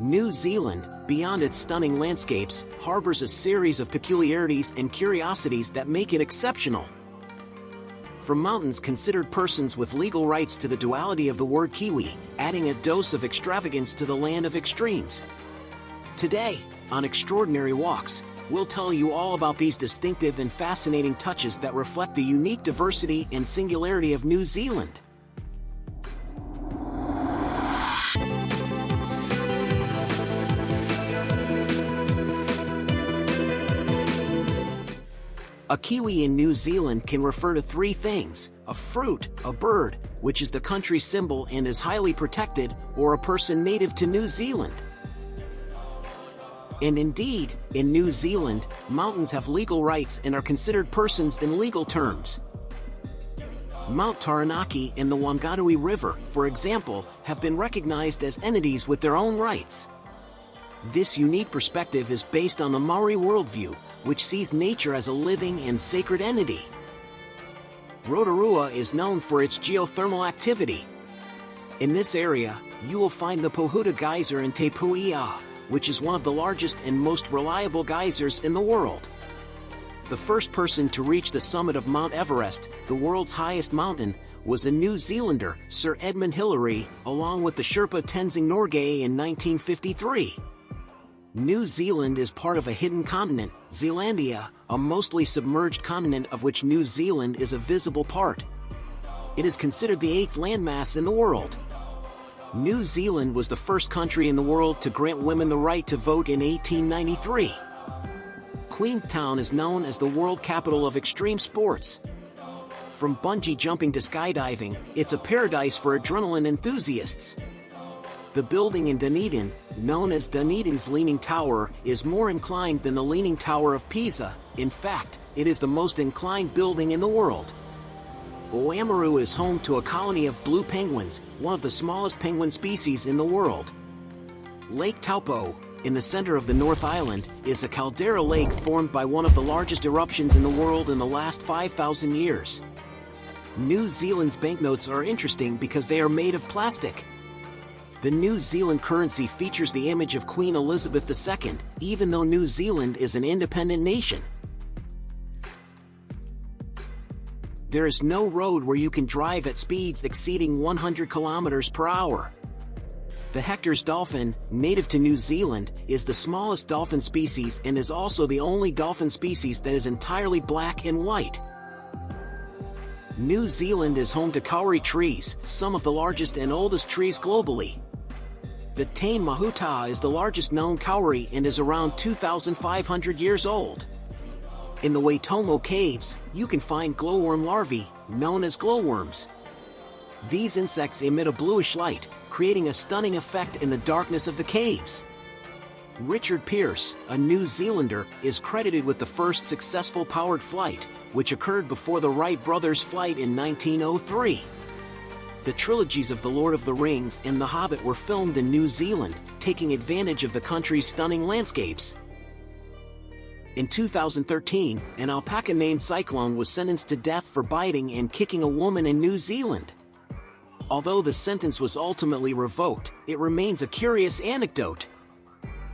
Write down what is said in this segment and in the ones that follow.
New Zealand, beyond its stunning landscapes, harbors a series of peculiarities and curiosities that make it exceptional. From mountains considered persons with legal rights to the duality of the word kiwi, adding a dose of extravagance to the land of extremes. Today, on Extraordinary Walks, we'll tell you all about these distinctive and fascinating touches that reflect the unique diversity and singularity of New Zealand. A kiwi in New Zealand can refer to three things: a fruit, a bird, which is the country's symbol and is highly protected, or a person native to New Zealand. And indeed, in New Zealand, mountains have legal rights and are considered persons in legal terms. Mount Taranaki and the Wanganui River, for example, have been recognized as entities with their own rights. This unique perspective is based on the Maori worldview, which sees nature as a living and sacred entity. Rotorua is known for its geothermal activity. In this area, you will find the Pohuta Geyser in Te Puia, which is one of the largest and most reliable geysers in the world. The first person to reach the summit of Mount Everest, the world's highest mountain, was a New Zealander, Sir Edmund Hillary, along with the Sherpa Tenzing Norgay in 1953. New Zealand is part of a hidden continent, Zealandia, a mostly submerged continent of which New Zealand is a visible part. It is considered the eighth landmass in the world. New Zealand was the first country in the world to grant women the right to vote in 1893. Queenstown is known as the world capital of extreme sports. From bungee jumping to skydiving, it's a paradise for adrenaline enthusiasts. The building in Dunedin, known as Dunedin's Leaning Tower, is more inclined than the Leaning Tower of Pisa. In fact, it is the most inclined building in the world. Oamaru is home to a colony of blue penguins, one of the smallest penguin species in the world. Lake Taupo, in the center of the North Island, is a caldera lake formed by one of the largest eruptions in the world in the last 5,000 years. New Zealand's banknotes are interesting because they are made of plastic. The New Zealand currency features the image of Queen Elizabeth II, even though New Zealand is an independent nation. There is no road where you can drive at speeds exceeding 100 kilometers per hour. The Hector's dolphin, native to New Zealand, is the smallest dolphin species and is also the only dolphin species that is entirely black and white. New Zealand is home to kauri trees, some of the largest and oldest trees globally. The Tane Mahuta is the largest known kauri and is around 2,500 years old. In the Waitomo Caves, you can find glowworm larvae, known as glowworms. These insects emit a bluish light, creating a stunning effect in the darkness of the caves. Richard Pearce, a New Zealander, is credited with the first successful powered flight, which occurred before the Wright brothers' flight in 1903. The trilogies of The Lord of the Rings and The Hobbit were filmed in New Zealand, taking advantage of the country's stunning landscapes. In 2013, an alpaca named Cyclone was sentenced to death for biting and kicking a woman in New Zealand. Although the sentence was ultimately revoked, it remains a curious anecdote.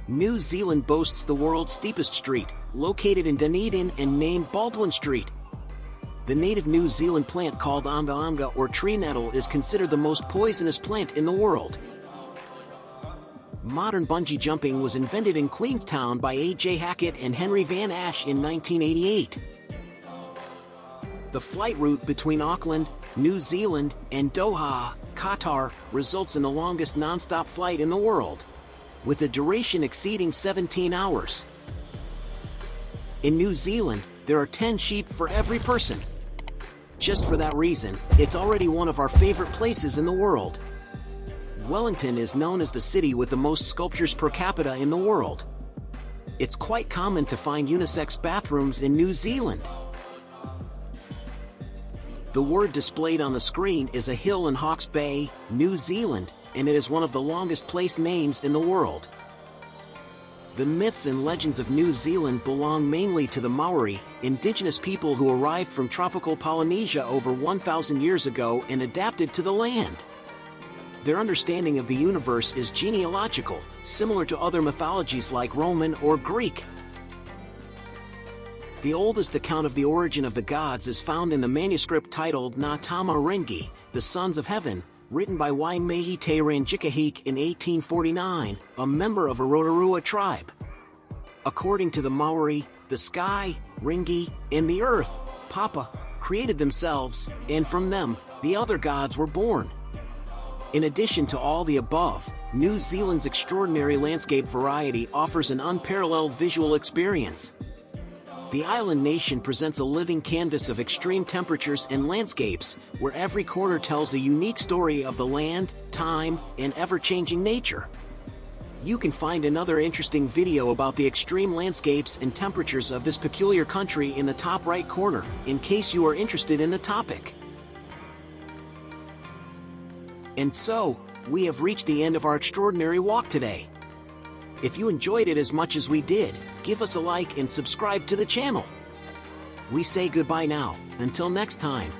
New Zealand boasts the world's steepest street, located in Dunedin and named Baldwin Street. The native New Zealand plant called anga anga or tree nettle is considered the most poisonous plant in the world. Modern bungee jumping was invented in Queenstown by A.J. Hackett and Henry Van Ash in 1988. The flight route between Auckland, New Zealand, and Doha, Qatar, results in the longest non-stop flight in the world, with a duration exceeding 17 hours. In New Zealand, there are 10 sheep for every person. Just for that reason, it's already one of our favorite places in the world. Wellington is known as the city with the most sculptures per capita in the world. It's quite common to find unisex bathrooms in New Zealand. The word displayed on the screen is a hill in Hawke's Bay, New Zealand, and it is one of the longest place names in the world. The myths and legends of New Zealand belong mainly to the Maori, indigenous people who arrived from tropical Polynesia over 1,000 years ago and adapted to the land. Their understanding of the universe is genealogical, similar to other mythologies like Roman or Greek. The oldest account of the origin of the gods is found in the manuscript titled Na Tama Rengi, The Sons of Heaven, written by Waimehite Ranjikahik in 1849, a member of a Rotorua tribe. According to the Maori, the sky, Ringi, and the earth, Papa, created themselves, and from them, the other gods were born. In addition to all the above, New Zealand's extraordinary landscape variety offers an unparalleled visual experience. The island nation presents a living canvas of extreme temperatures and landscapes, where every corner tells a unique story of the land, time, and ever-changing nature. You can find another interesting video about the extreme landscapes and temperatures of this peculiar country in the top right corner, in case you are interested in the topic. And so, we have reached the end of our extraordinary walk today. If you enjoyed it as much as we did, give us a like and subscribe to the channel. We say goodbye now, until next time.